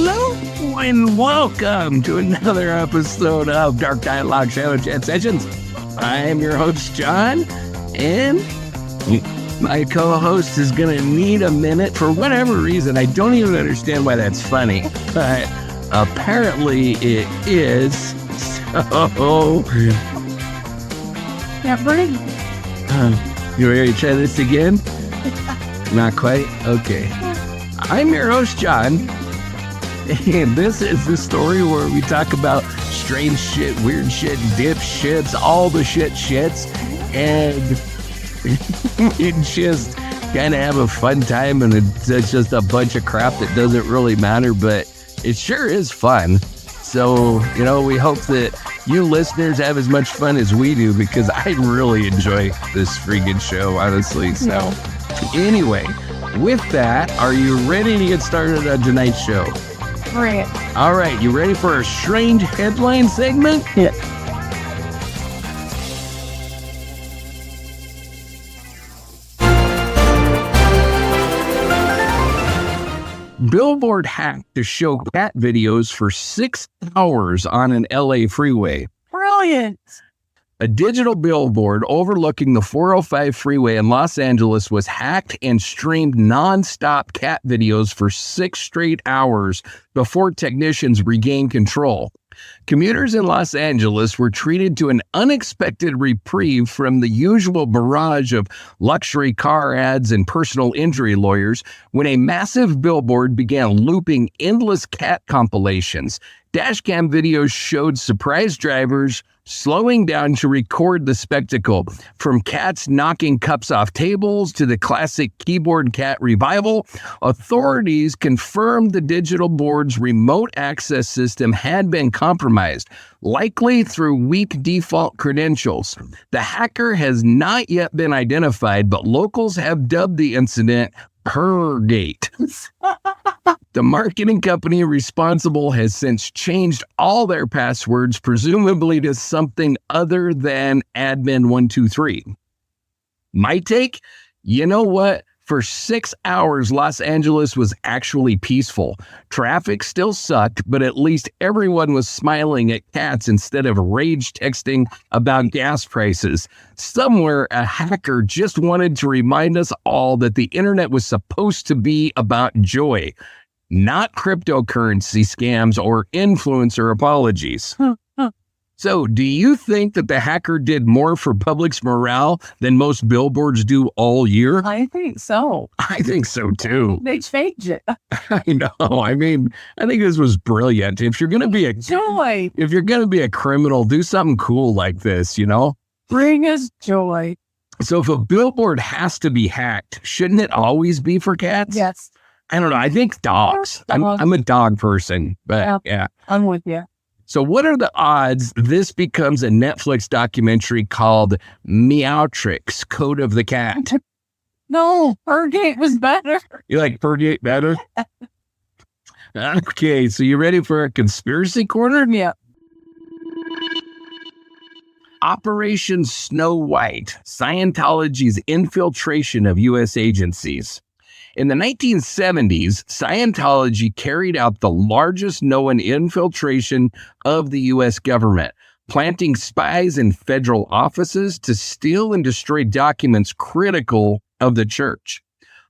Hello and welcome to another episode of Dark Dialogue Shadow Chat Sessions. I am your host, John, and my co-host is going to need a minute for whatever reason. I don't even understand why that's funny, but apparently it is. So, yeah, Brady. You ready to try this again? Not quite? Okay. I'm your host, John, and this is the story where we talk about strange shit, weird shit, dipshits, all the shits, and we just kind of have a fun time, and it's just a bunch of crap that doesn't really matter, but it sure is fun. So, we hope that you listeners have as much fun as we do, because I really enjoy this freaking show, honestly. So, anyway, with that, are you ready to get started on tonight's show? Right. All right, you ready for a strange headline segment? Yeah. Billboard hacked to show cat videos for 6 hours on an LA freeway. Brilliant. A digital billboard overlooking the 405 freeway in Los Angeles was hacked and streamed nonstop cat videos for 6 straight hours before technicians regained control. Commuters in Los Angeles were treated to an unexpected reprieve from the usual barrage of luxury car ads and personal injury lawyers when a massive billboard began looping endless cat compilations. Dashcam videos showed surprised drivers slowing down to record the spectacle, from cats knocking cups off tables to the classic keyboard cat revival. Authorities confirmed the digital board's remote access system had been compromised, likely through weak default credentials. The hacker has not yet been identified, but locals have dubbed the incident Purgate. The marketing company responsible has since changed all their passwords, presumably to something other than admin123. My take? You know what? For 6 hours, Los Angeles was actually peaceful. Traffic still sucked, but at least everyone was smiling at cats instead of rage texting about gas prices. Somewhere, a hacker just wanted to remind us all that the internet was supposed to be about joy, not cryptocurrency scams or influencer apologies. So, do you think that the hacker did more for public's morale than most billboards do all year? I think so. I think so too. They changed it. I know. I mean, I think this was brilliant. If you're gonna be a Joy. if you're gonna be a criminal, do something cool like this, Bring us joy. So, if a billboard has to be hacked, shouldn't it always be for cats? Yes. I don't know. I think dogs. I'm a dog person, but yeah. I'm with you. So what are the odds this becomes a Netflix documentary called Meowtrix, Code of the Cat? No, Purgate was better. You like Purgate better? Okay, so you ready for a conspiracy corner? Yeah. Operation Snow White, Scientology's infiltration of U.S. agencies. In the 1970s, Scientology carried out the largest known infiltration of the U.S. government, planting spies in federal offices to steal and destroy documents critical of the church.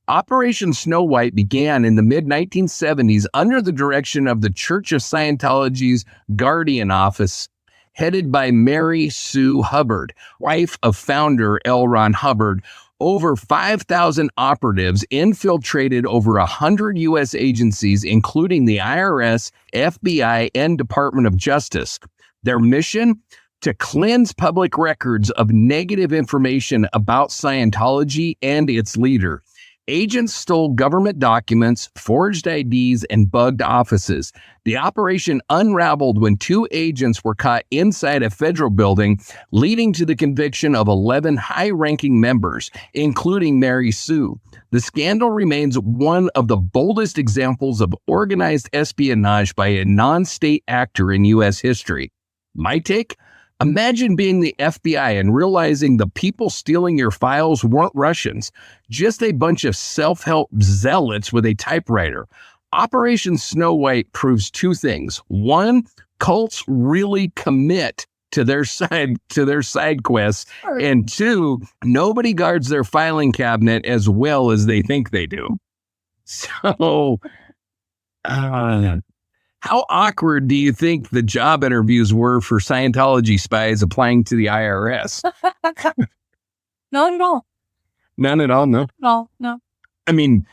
Operation Snow White began in the mid-1970s under the direction of the Church of Scientology's Guardian Office, headed by Mary Sue Hubbard, wife of founder L. Ron Hubbard. Over 5,000 operatives infiltrated over 100 U.S. agencies, including the IRS, FBI, and Department of Justice. Their mission? To cleanse public records of negative information about Scientology and its leader. Agents stole government documents, forged IDs, and bugged offices. The operation unraveled when 2 agents were caught inside a federal building, leading to the conviction of 11 high-ranking members, including Mary Sue. The scandal remains one of the boldest examples of organized espionage by a non-state actor in U.S. history. My take? Imagine being the FBI and realizing the people stealing your files weren't Russians, just a bunch of self-help zealots with a typewriter. Operation Snow White proves two things. One, cults really commit to their side quests, and two, nobody guards their filing cabinet as well as they think they do. So, how awkward do you think the job interviews were for Scientology spies applying to the IRS? Not at all. None at all, no? No. I mean,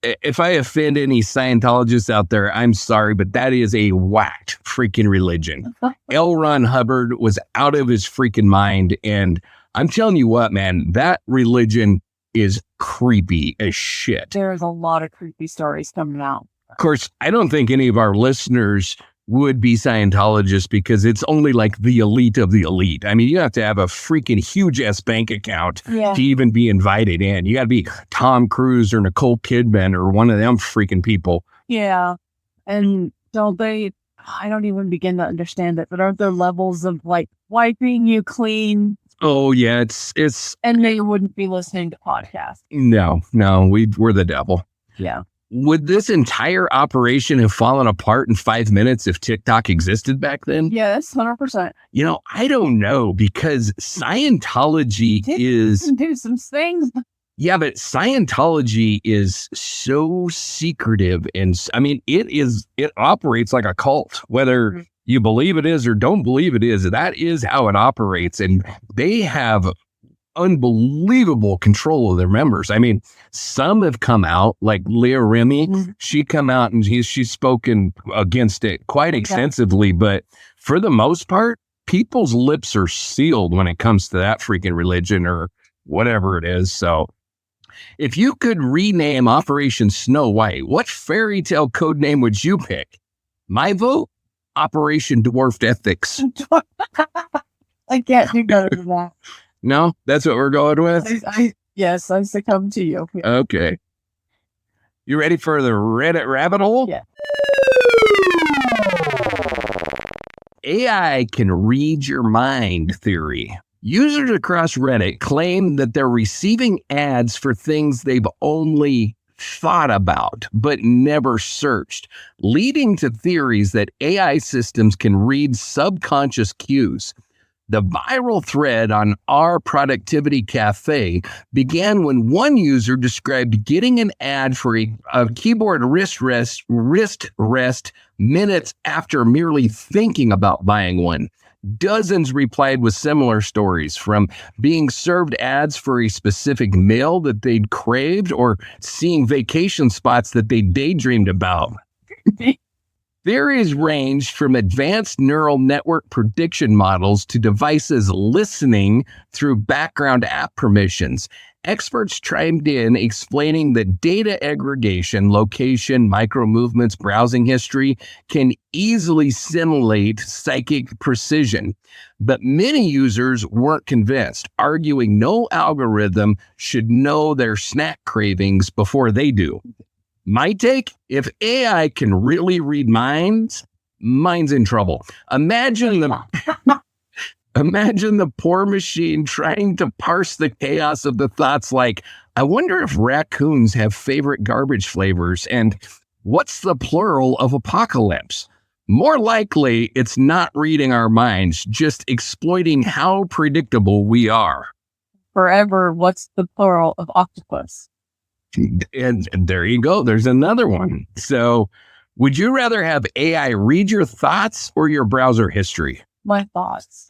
if I offend any Scientologists out there, I'm sorry, but that is a whacked freaking religion. L. Ron Hubbard was out of his freaking mind. And I'm telling you what, man, that religion is creepy as shit. There's a lot of creepy stories coming out. Of course, I don't think any of our listeners would be Scientologists because it's only like the elite of the elite. I mean, you have to have a freaking huge ass bank account to even be invited in. You got to be Tom Cruise or Nicole Kidman or one of them freaking people. Yeah. And don't they, I don't even begin to understand it, but aren't there levels of like wiping you clean? Oh, yeah. It's and they wouldn't be listening to podcasts. No, we're the devil. Yeah. Would this entire operation have fallen apart in 5 minutes if TikTok existed back then? Yes, 100%. You know, I don't know, because Scientology is... do some things. Yeah, but Scientology is so secretive. And I mean, it operates like a cult, whether you believe it is or don't believe it is. That is how it operates. And they have unbelievable control of their members. I mean, some have come out, like Leah Remy. She come out and she's spoken against it quite extensively. But for the most part, people's lips are sealed when it comes to that freaking religion or whatever it is. So if you could rename Operation Snow White, what fairy tale code name would you pick? My vote, Operation Dwarfed Ethics. I can't do better than that. No, that's what we're going with? Yes, I succumb to you. Yeah. Okay. You ready for the Reddit rabbit hole? Yeah. AI can read your mind theory. Users across Reddit claim that they're receiving ads for things they've only thought about but never searched, leading to theories that AI systems can read subconscious cues. The viral thread on our productivity cafe began when one user described getting an ad for a keyboard wrist rest minutes after merely thinking about buying one. Dozens replied with similar stories, from being served ads for a specific meal that they'd craved or seeing vacation spots that they daydreamed about. Theories ranged from advanced neural network prediction models to devices listening through background app permissions. Experts chimed in explaining that data aggregation, location, micro movements, browsing history can easily simulate psychic precision. But many users weren't convinced, arguing no algorithm should know their snack cravings before they do. My take, if AI can really read minds, mine's in trouble. Imagine the poor machine trying to parse the chaos of the thoughts like, I wonder if raccoons have favorite garbage flavors, and what's the plural of apocalypse? More likely, it's not reading our minds, just exploiting how predictable we are. Forever, what's the plural of octopus? And there you go. There's another one. So would you rather have AI read your thoughts or your browser history? My thoughts.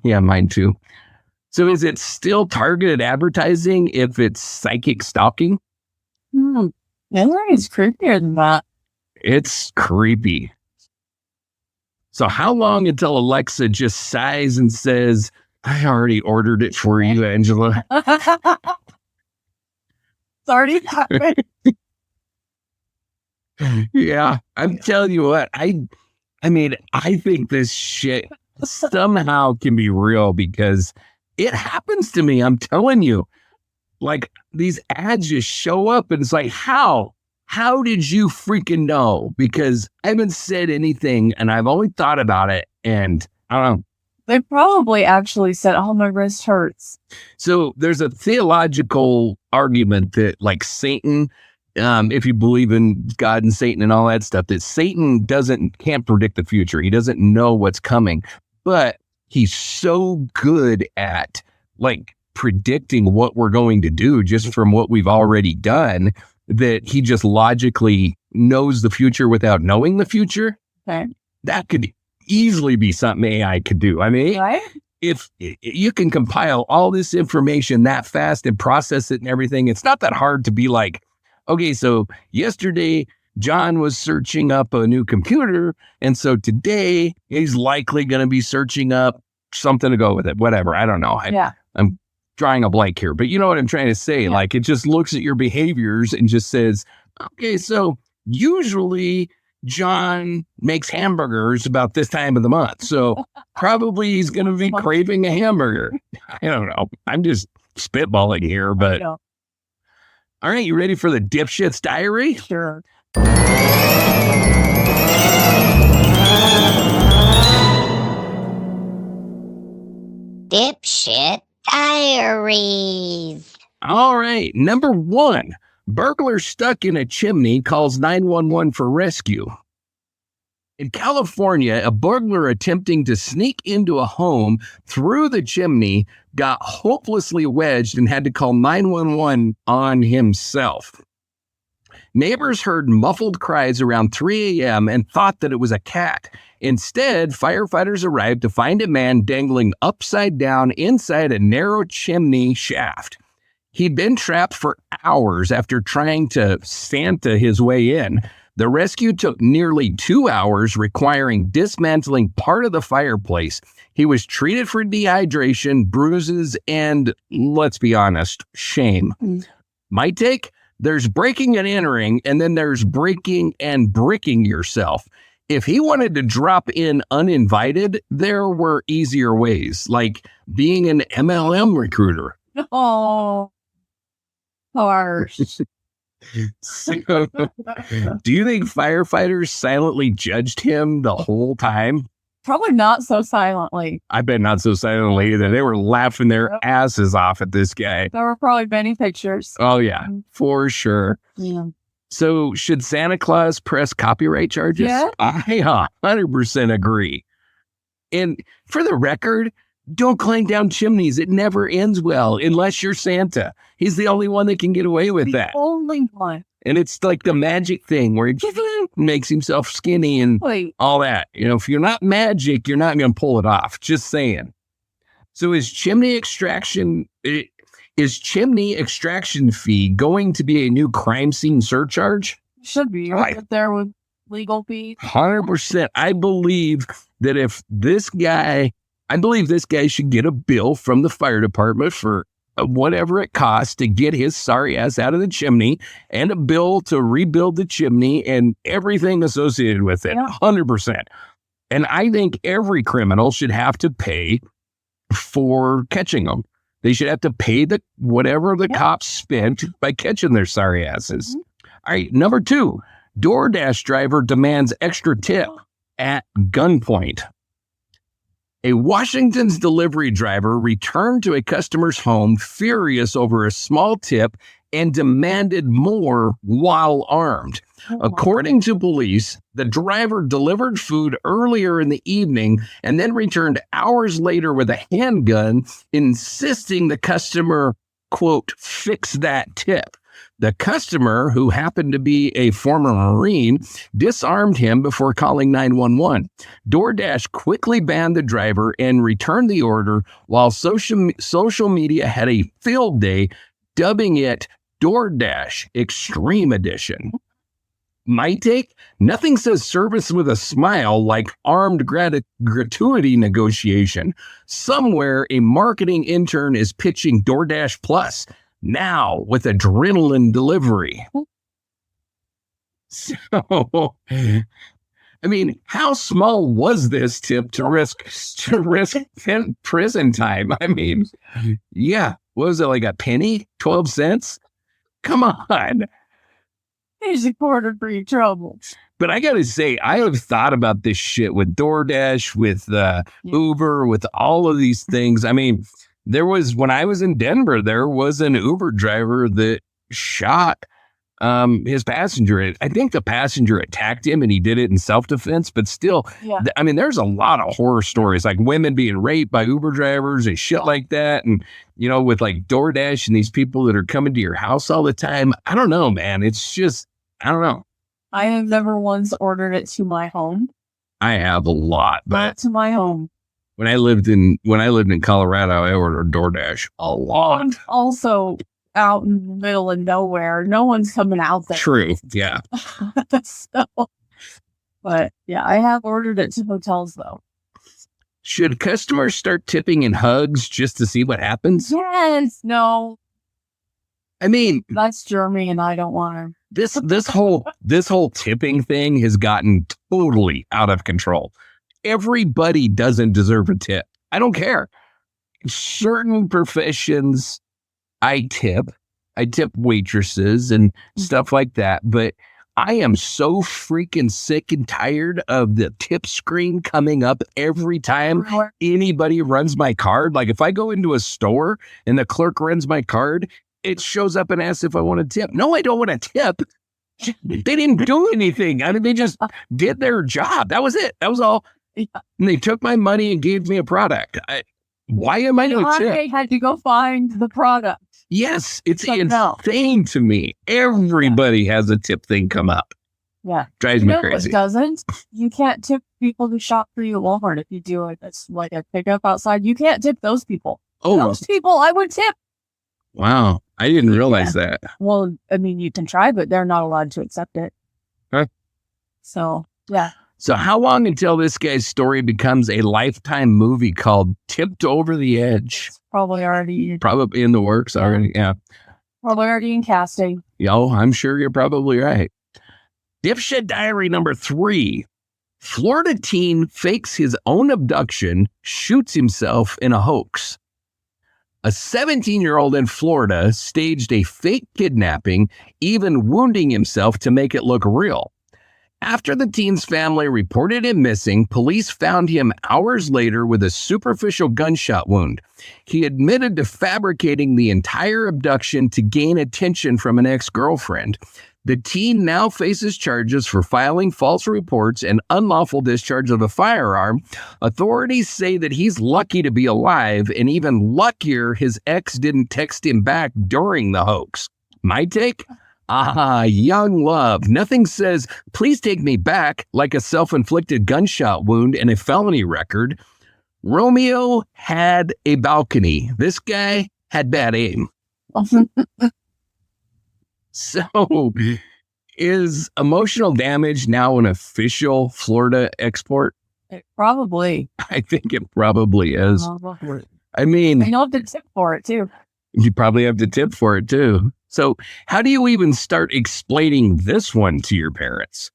Yeah, mine too. So is it still targeted advertising if it's psychic stalking? I think it's creepier than that. It's creepy. So how long until Alexa just sighs and says, I already ordered it for you, Angela? It's already happened. Yeah, I'm telling you what, I mean, I think this shit somehow can be real because it happens to me. I'm telling you, like, these ads just show up and it's like, how did you freaking know? Because I haven't said anything and I've only thought about it, and I don't know. They probably actually said, oh, my wrist hurts. So there's a theological argument that, like, Satan if you believe in God and Satan and all that stuff, that Satan can't predict the future. He doesn't know what's coming, but he's so good at like predicting what we're going to do just from what we've already done that he just logically knows the future without knowing the future. Okay. That could easily be something AI could do. I mean, Right? if you can compile all this information that fast and process it and everything, it's not that hard to be like, okay, so yesterday John was searching up a new computer, and so today he's likely going to be searching up something to go with it. Whatever, I don't know. I'm drawing a blank here, but you know what I'm trying to say. Like, it just looks at your behaviors and just says, okay, so usually John makes hamburgers about this time of the month, so probably he's going to be craving a hamburger. I don't know. I'm just spitballing here, but all right, you ready for the Dipshit's Diary? Sure. Dipshit Diaries. All right, number 1. Burglar stuck in a chimney calls 911 for rescue. In California, a burglar attempting to sneak into a home through the chimney got hopelessly wedged and had to call 911 on himself. Neighbors heard muffled cries around 3 a.m. and thought that it was a cat. Instead, firefighters arrived to find a man dangling upside down inside a narrow chimney shaft. He'd been trapped for hours after trying to Santa his way in. The rescue took nearly 2 hours, requiring dismantling part of the fireplace. He was treated for dehydration, bruises, and, let's be honest, shame. My take? There's breaking and entering, and then there's breaking and bricking yourself. If he wanted to drop in uninvited, there were easier ways, like being an MLM recruiter. Oh, harsh. So, do you think firefighters silently judged him the whole time? Probably not so silently. I bet not so silently either. They were laughing their asses off at this guy. There were probably many pictures. Oh, yeah, for sure. Yeah. So, should Santa Claus press copyright charges? Yeah. I 100% agree. And for the record, don't climb down chimneys. It never ends well unless you're Santa. He's the only one that can get away with that. Only one. And it's like the magic thing where he makes himself skinny and all that. You know, if you're not magic, you're not going to pull it off. Just saying. So is chimney extraction fee going to be a new crime scene surcharge? Should be right there with legal fees. 100%. I believe this guy should get a bill from the fire department for whatever it costs to get his sorry ass out of the chimney, and a bill to rebuild the chimney and everything associated with it. 100%. And I think every criminal should have to pay for catching them. They should have to pay whatever the cops spent by catching their sorry asses. All right, number 2, DoorDash driver demands extra tip at gunpoint. A Washington's delivery driver returned to a customer's home furious over a small tip and demanded more while armed. According to police, the driver delivered food earlier in the evening and then returned hours later with a handgun, insisting the customer, quote, fix that tip. The customer, who happened to be a former Marine, disarmed him before calling 911. DoorDash quickly banned the driver and returned the order, while social media had a field day, dubbing it DoorDash Extreme Edition. My take? Nothing says service with a smile like armed gratuity negotiation. Somewhere, a marketing intern is pitching DoorDash Plus. Now, with adrenaline delivery. So, I mean, how small was this tip to risk prison time? I mean, yeah, what was it, like a penny? 12 cents? Come on. He's a quarter for your trouble. But I got to say, I have thought about this shit with DoorDash, with Uber, with all of these things. I mean, when I was in Denver, there was an Uber driver that shot his passenger. I think the passenger attacked him and he did it in self-defense, but still, I mean, there's a lot of horror stories, like women being raped by Uber drivers and shit like that. And, you know, with like DoorDash and these people that are coming to your house all the time. I don't know, man. It's just, I don't know. I have never once ordered it to my home. I have a lot, but not to my home. When I lived in Colorado, I ordered DoorDash a lot. And also out in the middle of nowhere. No one's coming out there. True. Yeah. But yeah, I have ordered it to hotels though. Should customers start tipping in hugs just to see what happens? Yes. No. I mean, that's Jeremy, and I don't want to. This whole tipping thing has gotten totally out of control. Everybody doesn't deserve a tip. I don't care. Certain professions, I tip waitresses and stuff like that. But I am so freaking sick and tired of the tip screen coming up every time anybody runs my card. Like if I go into a store and the clerk runs my card, it shows up and asks if I want a tip. No, I don't want a tip. They didn't do anything. I mean, they just did their job. That was it. That was all. And they took my money and gave me a product. Why am I no tip? I had to go find the product. Yes, it's insane to me. Everybody has a tip thing come up. Yeah. Drives me crazy. It doesn't. You can't tip people who shop for you at Walmart if you do it. It's like a pickup outside. You can't tip those people. Oh. Those people I would tip. Wow. I didn't realize that. Well, I mean, you can try, but they're not allowed to accept it. Huh? So, yeah. So how long until this guy's story becomes a Lifetime movie called Tipped Over the Edge? It's probably already in the works already. Yeah. Probably already in casting. Yo, I'm sure you're probably right. Dipshit Diary number 3. Florida teen fakes his own abduction, shoots himself in a hoax. A 17-year-old in Florida staged a fake kidnapping, even wounding himself to make it look real. After the teen's family reported him missing, police found him hours later with a superficial gunshot wound. He admitted to fabricating the entire abduction to gain attention from an ex-girlfriend. The teen now faces charges for filing false reports and unlawful discharge of a firearm. Authorities say that he's lucky to be alive, and even luckier his ex didn't text him back during the hoax. My take? Young love. Nothing says, please take me back, like a self-inflicted gunshot wound and a felony record. Romeo had a balcony. This guy had bad aim. So, is emotional damage now an official Florida export? Probably. I think it probably is. I mean, you have to tip for it too. You probably have to tip for it too. So how do you even start explaining this one to your parents?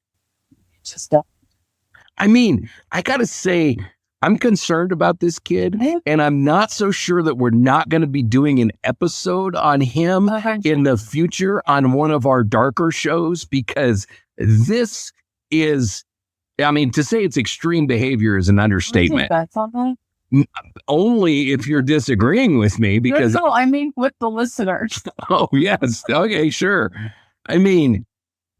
I mean, I got to say, I'm concerned about this kid, and I'm not so sure that we're not going to be doing an episode on him in the future on one of our darker shows, because this is, I mean, to say it's extreme behavior is an understatement. That's on that? Only if you're disagreeing with me, because no, I mean with the listeners. Oh yes, okay, sure. I mean,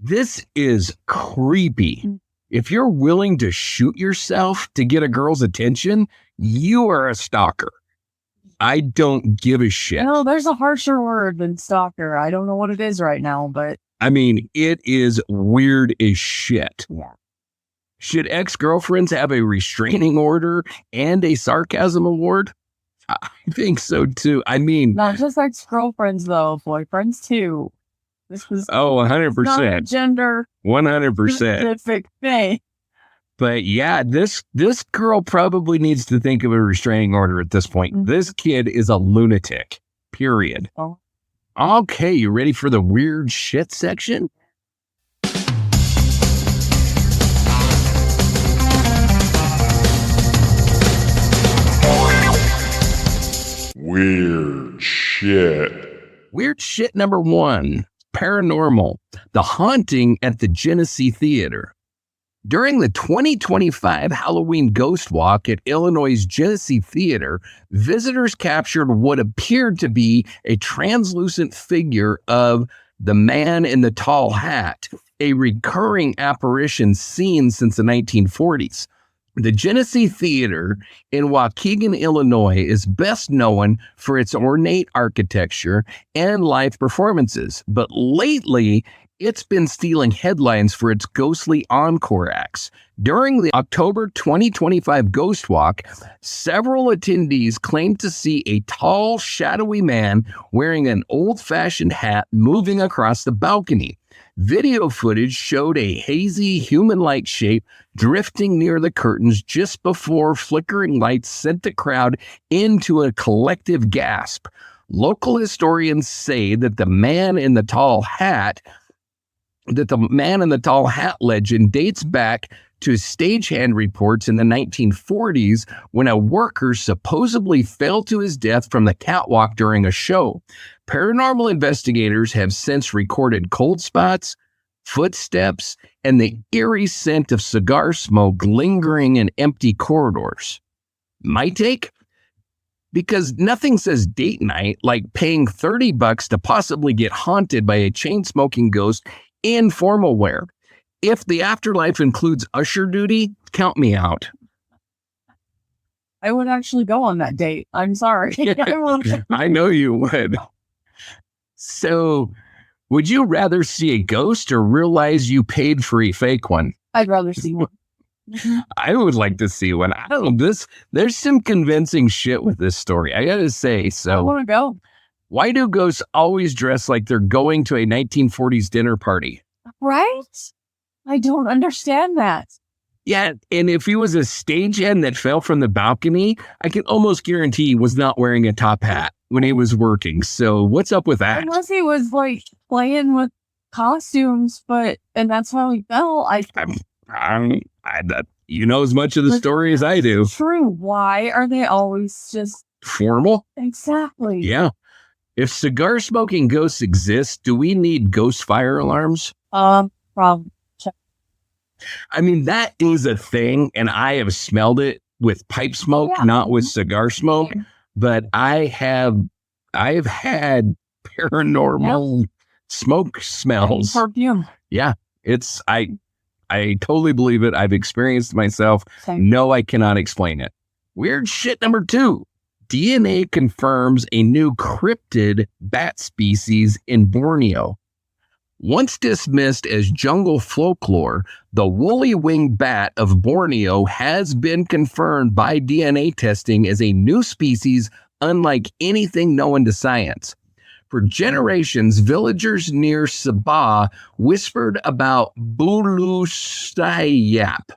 this is creepy. If you're willing to shoot yourself to get a girl's attention, you are a stalker. I don't give a shit. No, there's a harsher word than stalker. I don't know what it is right now, but I mean, it is weird as shit. Yeah. Should ex-girlfriends have a restraining order and a sarcasm award? I think so too. I mean, not just ex-girlfriends though, boyfriends too. This was 100%. Not a gender 100% specific thing. But yeah, this girl probably needs to think of a restraining order at this point. Mm-hmm. This kid is a lunatic. Period. Oh. Okay, you ready for the weird shit section? Weird shit. Weird shit number 1. Paranormal. The haunting at the Genesee Theater. During the 2025 Halloween Ghost Walk at Illinois' Genesee Theater, visitors captured what appeared to be a translucent figure of The Man in the Tall Hat, a recurring apparition seen since the 1940s. The Genesee Theater in Waukegan, Illinois is best known for its ornate architecture and live performances, but lately it's been stealing headlines for its ghostly encore acts. During the October 2025 Ghost Walk, several attendees claimed to see a tall, shadowy man wearing an old-fashioned hat moving across the balcony. Video footage showed a hazy, human-like shape drifting near the curtains just before flickering lights sent the crowd into a collective gasp. Local historians say that the man in the tall hat legend dates back to stagehand reports in the 1940s when a worker supposedly fell to his death from the catwalk during a show. Paranormal investigators have since recorded cold spots, footsteps, and the eerie scent of cigar smoke lingering in empty corridors. My take? Because nothing says date night like paying $30 to possibly get haunted by a chain-smoking ghost in formal wear. If the afterlife includes usher duty, count me out. I would actually go on that date. I'm sorry. I know you would. So, would you rather see a ghost or realize you paid for a fake one? I'd rather see one. I would like to see one. I don't know. There's some convincing shit with this story, I gotta say. So, I want to go. Why do ghosts always dress like they're going to a 1940s dinner party? Right? I don't understand that. Yeah, and if he was a stagehand that fell from the balcony, I can almost guarantee he was not wearing a top hat when he was working. So what's up with that? Unless he was like playing with costumes, and that's how he fell. You know as much of the story as I do. True. Why are they always just formal? Exactly. Yeah. If cigar smoking ghosts exist, do we need ghost fire alarms? Probably. I mean, that is a thing, and I have smelled it with pipe smoke, not with cigar smoke. But I have had paranormal smoke smells. Perfume. Yeah, I totally believe it. I've experienced it myself. Same. No, I cannot explain it. Weird shit number 2. DNA confirms a new cryptid bat species in Borneo. Once dismissed as jungle folklore, the woolly-winged bat of Borneo has been confirmed by DNA testing as a new species unlike anything known to science. For generations, villagers near Sabah whispered about bulu sayap,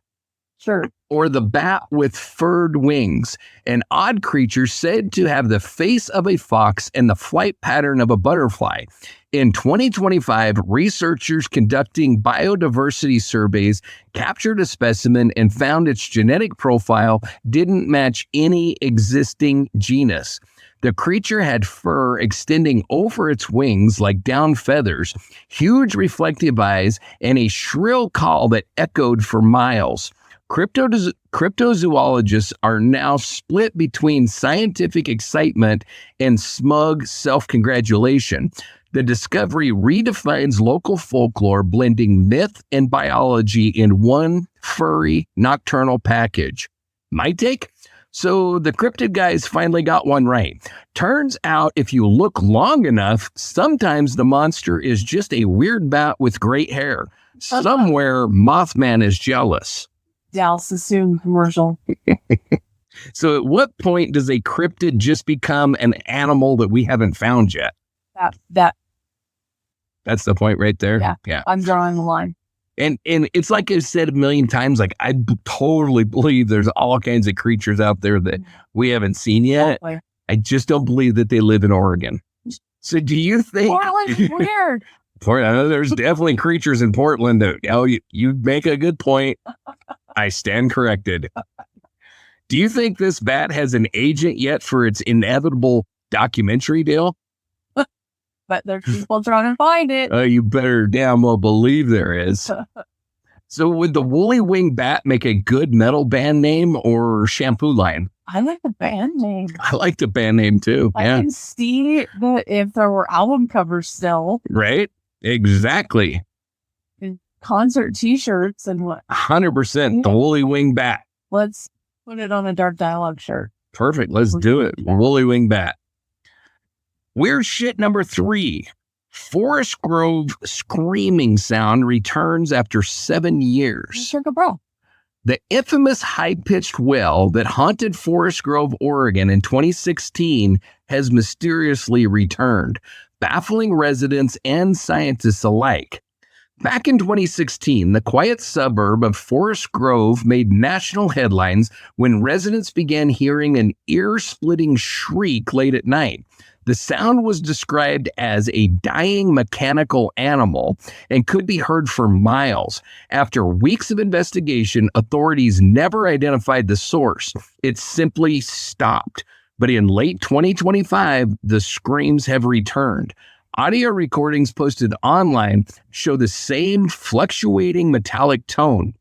or the bat with furred wings, an odd creature said to have the face of a fox and the flight pattern of a butterfly. In 2025, researchers conducting biodiversity surveys captured a specimen and found its genetic profile didn't match any existing genus. The creature had fur extending over its wings like down feathers, huge reflective eyes, and a shrill call that echoed for miles. Cryptozoologists are now split between scientific excitement and smug self-congratulation. The discovery redefines local folklore, blending myth and biology in one furry nocturnal package. My take? So the cryptid guys finally got one right. Turns out if you look long enough, sometimes the monster is just a weird bat with great hair. Somewhere Mothman is jealous. Dallas Assume commercial. So at what point does a cryptid just become an animal that we haven't found yet? That's the point right there. Yeah. I'm drawing the line. And it's like I've said a million times, like I totally believe there's all kinds of creatures out there that we haven't seen yet. Totally. I just don't believe that they live in Oregon. So do you think Portland's weird? I know there's definitely creatures in Portland that you make a good point. I stand corrected. Do you think this bat has an agent yet for its inevitable documentary deal? But there's people trying to find it. You better damn well believe there is. So would the woolly wing bat make a good metal band name or shampoo line? I like the band name. I like the band name too. I can see that if there were album covers still. Right? Exactly. And concert t-shirts and what? 100%. The woolly wing bat. Let's put it on a Dark Dialogue shirt. Perfect. Let's do it. Woolly wing bat. Weird shit number 3. Forest Grove screaming sound returns after 7 years. Took a bro. The infamous high-pitched wail that haunted Forest Grove, Oregon in 2016 has mysteriously returned, baffling residents and scientists alike. Back in 2016, the quiet suburb of Forest Grove made national headlines when residents began hearing an ear-splitting shriek late at night. The sound was described as a dying mechanical animal and could be heard for miles. After weeks of investigation, authorities never identified the source. It simply stopped. But in late 2025, the screams have returned. Audio recordings posted online show the same fluctuating metallic tone.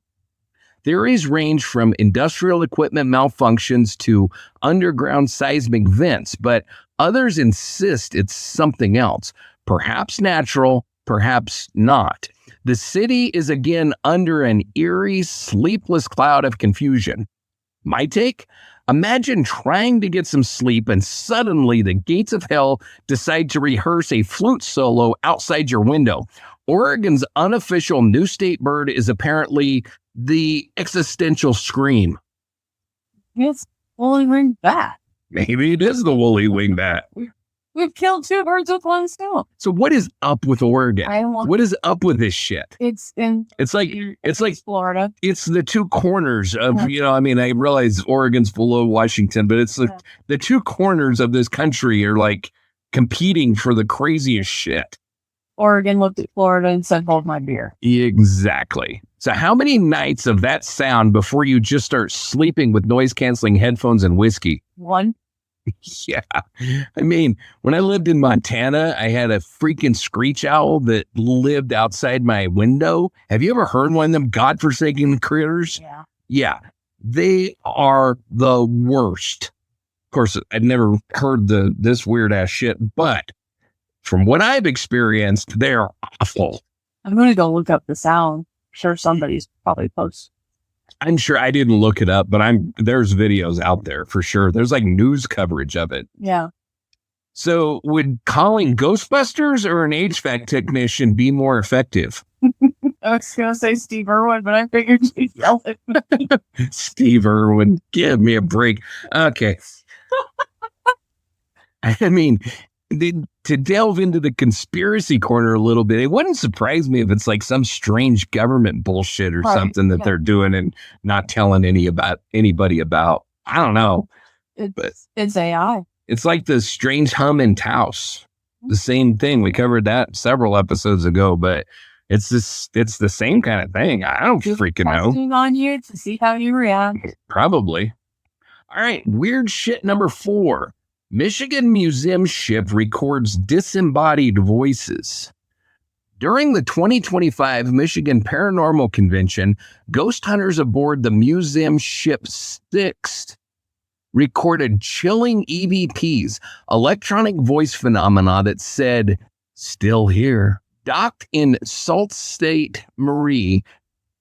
Theories range from industrial equipment malfunctions to underground seismic vents, but others insist it's something else, perhaps natural, perhaps not. The city is again under an eerie, sleepless cloud of confusion. My take? Imagine trying to get some sleep and suddenly the gates of hell decide to rehearse a flute solo outside your window. Oregon's unofficial new state bird is apparently the existential scream. It's woolly wing bat. Maybe it is the woolly wing bat. We've killed 2 birds with 1 stone. So what is up with Oregon? What is up with this shit? It's like Florida. It's the 2 corners of, I realize Oregon's below Washington, but it's the 2 corners of this country are like competing for the craziest shit. Oregon looked at Florida and said, hold my beer. Exactly. So how many nights of that sound before you just start sleeping with noise-canceling headphones and whiskey? 1. Yeah. I mean, when I lived in Montana, I had a freaking screech owl that lived outside my window. Have you ever heard one of them godforsaken critters? Yeah. Yeah. They are the worst. Of course, I've never heard this weird-ass shit, but from what I've experienced, they're awful. I'm going to go look up the sound. I'm sure somebody's probably posted. I'm sure I didn't look it up, but there's videos out there for sure. There's like news coverage of it. Yeah. So would calling Ghostbusters or an HVAC technician be more effective? I was going to say Steve Irwin, but I figured you'd yell it. Steve Irwin, give me a break. Okay. I mean, to delve into the conspiracy corner a little bit, it wouldn't surprise me if it's like some strange government bullshit or something that they're doing and not telling anybody about. I don't know. It's AI. It's like the strange hum in Taos. The same thing. We covered that several episodes ago, but it's the same kind of thing. I don't freaking know. Testing on you to see how you react. Probably. All right. Weird shit number 4. Michigan museum ship records disembodied voices. During the 2025 Michigan Paranormal Convention, ghost hunters aboard the museum ship Styx recorded chilling EVPs, electronic voice phenomena that said, "Still here." Docked in Sault Ste. Marie,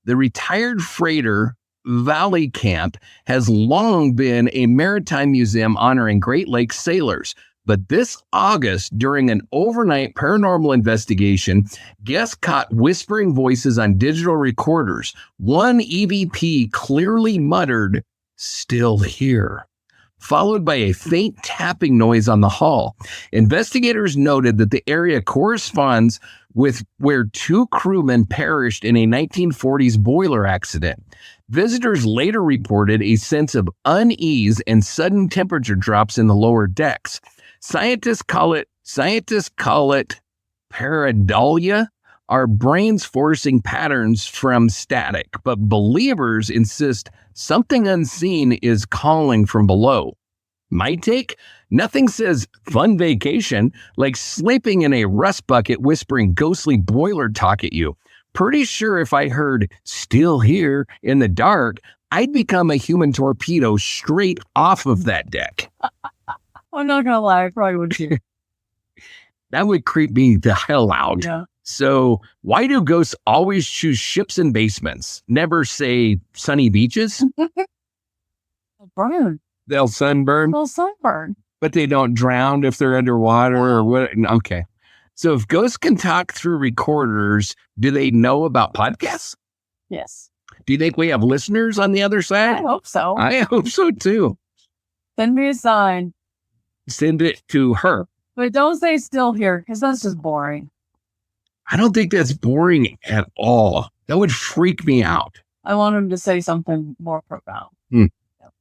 the retired freighter Valley Camp has long been a maritime museum honoring Great Lakes sailors. But this August, during an overnight paranormal investigation, guests caught whispering voices on digital recorders. One EVP clearly muttered, "Still here," followed by a faint tapping noise on the hull. Investigators noted that the area corresponds with where 2 crewmen perished in a 1940s boiler accident. Visitors later reported a sense of unease and sudden temperature drops in the lower decks. Scientists call it pareidolia, our brains forcing patterns from static, but believers insist something unseen is calling from below. My take? Nothing says fun vacation like sleeping in a rust bucket whispering ghostly boiler talk at you. Pretty sure if I heard "still here" in the dark, I'd become a human torpedo straight off of that deck. I'm not going to lie, I probably would too. That would creep me the hell out. Yeah. So why do ghosts always choose ships and basements? Never say sunny beaches? Burn. They'll sunburn, They'll sunburn. but they don't drown if they're underwater or what? Okay. So if ghosts can talk through recorders, do they know about podcasts? Yes. Do you think we have listeners on the other I side? hope so. I hope so too. Send me a sign. Send it to her. But don't say still here, because that's just boring. I don't think that's boring at all. That would freak me out. I want him to say something more profound.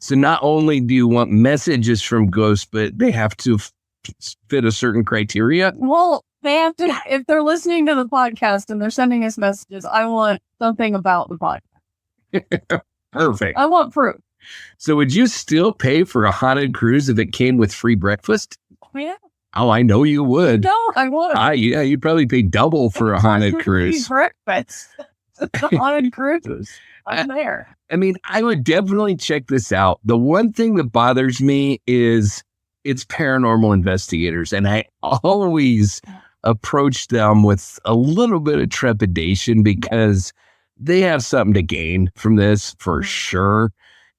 So not only do you want messages from ghosts, but they have to fit a certain criteria. Well, they have to, if they're listening to the podcast and they're sending us messages, I want something about the podcast. Perfect. I want proof. So would you still pay for a haunted cruise if it came with free breakfast? Yeah. Oh, I know you would. No, I would. Yeah, you'd probably pay double for a haunted cruise. Breakfast. Haunted cruises. I'm there. I mean, I would definitely check this out. The one thing that bothers me is it's paranormal investigators, and I always approach them with a little bit of trepidation because they have something to gain from this for sure.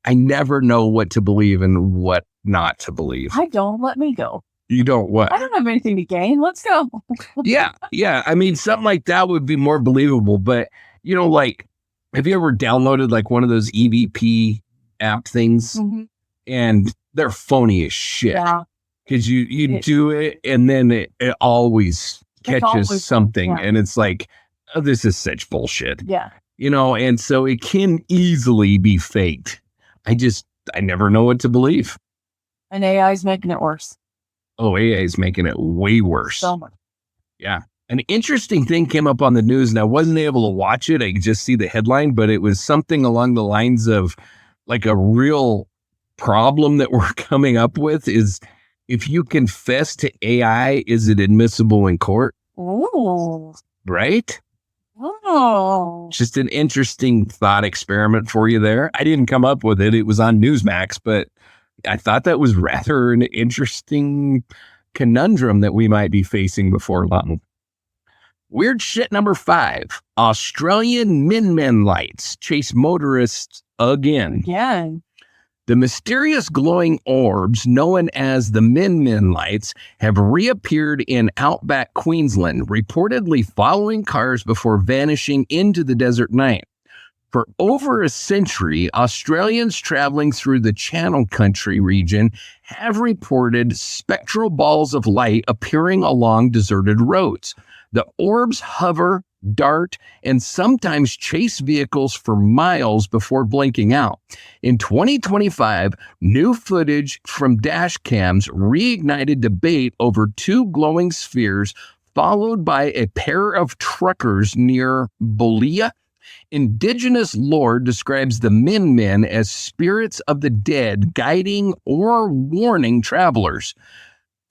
I never know what to believe and what not to believe. I don't. Let me go. You don't what? I don't have anything to gain. Let's go. Yeah. I mean, something like that would be more believable, but like, have you ever downloaded like one of those EVP app things? Mm-hmm. And they're phony as shit. Yeah. Because you do it and then it always catches something. Yeah. And it's like, oh, this is such bullshit. Yeah. And so it can easily be faked. I never know what to believe. And AI is making it worse. Oh, AI is making it way worse. So much. Yeah. An interesting thing came up on the news, and I wasn't able to watch it. I could just see the headline, but it was something along the lines of like a real problem that we're coming up with is if you confess to AI, is it admissible in court? Oh. Right? Oh. Just an interesting thought experiment for you there. I didn't come up with it. It was on Newsmax, but I thought that was rather an interesting conundrum that we might be facing before long. Weird shit number 5. Australian Min lights chase motorists again. Again. The mysterious glowing orbs known as the Min lights have reappeared in outback Queensland, reportedly following cars before vanishing into the desert night. For over a century, Australians traveling through the Channel Country region have reported spectral balls of light appearing along deserted roads. The orbs hover, dart, and sometimes chase vehicles for miles before blinking out. In 2025, new footage from dash cams reignited debate over 2 glowing spheres, followed by a pair of truckers near Bolia. Indigenous lore describes the Min as spirits of the dead guiding or warning travelers.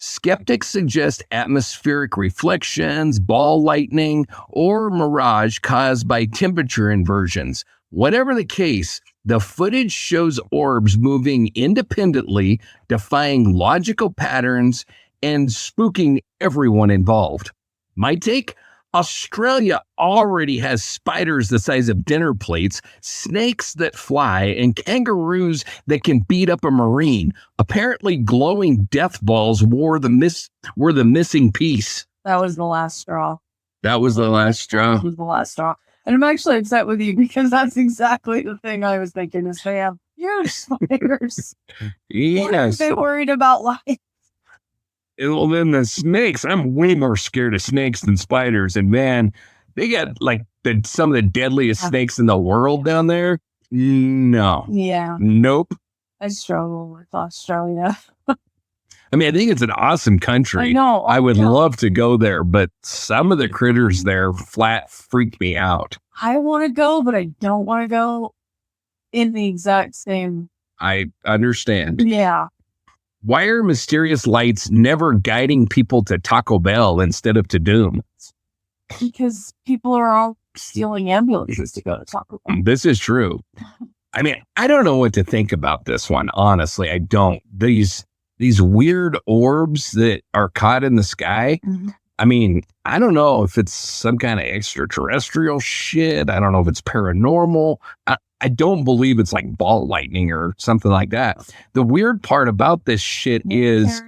Skeptics suggest atmospheric reflections, ball lightning, or mirage caused by temperature inversions. Whatever the case, the footage shows orbs moving independently, defying logical patterns, and spooking everyone involved. My take? Australia already has spiders the size of dinner plates, snakes that fly, and kangaroos that can beat up a marine. Apparently, glowing death balls were the missing piece. That was the last straw. That was the last straw. That was the last straw. And I'm actually upset with you because that's exactly the thing I was thinking is they have huge spiders. Yes. They worried about life. Well, then the snakes, I'm way more scared of snakes than spiders. And man, they got like some of the deadliest snakes in the world down there. No. Yeah. Nope. I struggle with Australia. I mean, I think it's an awesome country. I know. I would love to go there, but some of the critters there flat freak me out. I want to go, but I don't want to go in the exact same. I understand. Yeah. Why are mysterious lights never guiding people to Taco Bell instead of to Doom? Because people are all stealing ambulances to go to Taco Bell. This is true. I mean, I don't know what to think about this one. Honestly, I don't. These weird orbs that are caught in the sky. Mm-hmm. I mean, I don't know if it's some kind of extraterrestrial shit. I don't know if it's paranormal. I don't believe it's like ball lightning or something like that. The weird part about this shit is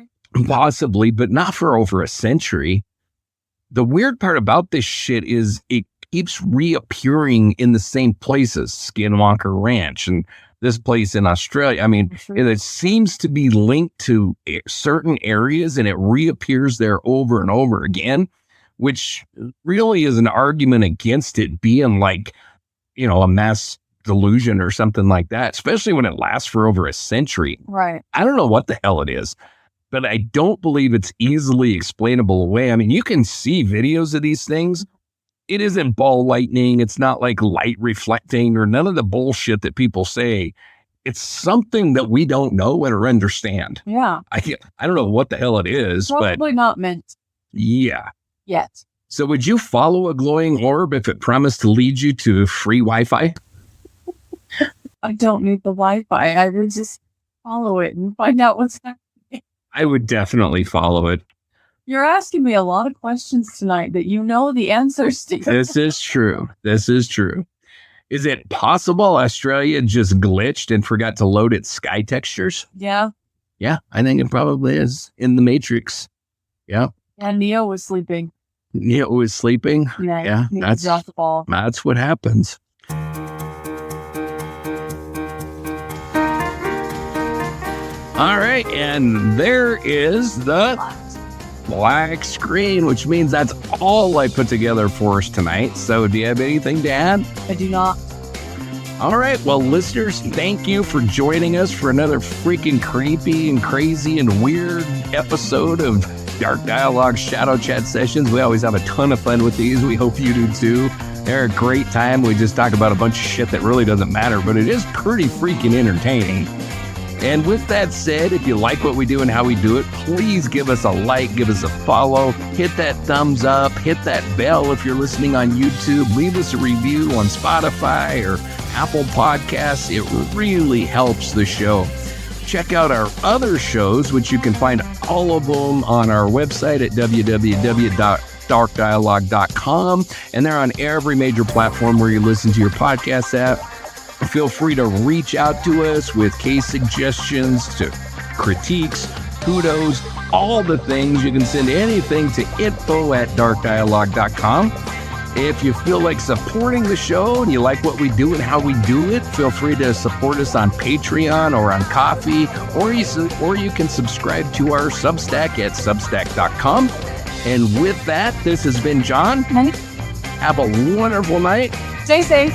possibly, but not for over a century. The weird part about this shit is it keeps reappearing in the same places, Skinwalker Ranch and this place in Australia. I mean, it seems to be linked to certain areas and it reappears there over and over again, which really is an argument against it being like, you know, a mass delusion or something like that, especially when it lasts for over a century. Right. I don't know what the hell it is, but I don't believe it's easily explainable away. I mean, you can see videos of these things. It isn't ball lightning. It's not like light reflecting or none of the bullshit that people say. It's something that we don't know or understand. Yeah. I don't know what the hell it is, Probably but not meant yeah. yet. So would you follow a glowing orb if it promised to lead you to free Wi-Fi? I don't need the Wi-Fi. I would just follow it and find out what's happening. I would definitely follow it. You're asking me a lot of questions tonight that you know the answers to. This is true. This is true. Is it possible Australia just glitched and forgot to load its sky textures? Yeah. Yeah, I think it probably is in the Matrix. Yeah. And Neo was sleeping. Neo was sleeping. Yeah. That's the ball. That's what happens. All right, and there is the black screen, which means that's all I put together for us tonight. So do you have anything to add? I do not. All right, well, listeners, thank you for joining us for another freaking creepy and crazy and weird episode of Dark Dialogue Shadow Chat Sessions. We always have a ton of fun with these. We hope you do too. They're a great time. We just talk about a bunch of shit that really doesn't matter, but it is pretty freaking entertaining. And with that said, if you like what we do and how we do it, please give us a like, give us a follow, hit that thumbs up, hit that bell if you're listening on YouTube, leave us a review on Spotify or Apple Podcasts. It really helps the show. Check out our other shows, which you can find all of them on our website at www.darkdialogue.com. And they're on every major platform where you listen to your podcast app. Feel free to reach out to us with case suggestions, to critiques, kudos, all the things. You can send anything to info@darkdialogue.com. If you feel like supporting the show and you like what we do and how we do it, feel free to support us on Patreon or on Ko-fi, or you can subscribe to our Substack at substack.com. And with that, this has been John. Night. Have a wonderful night. Stay safe.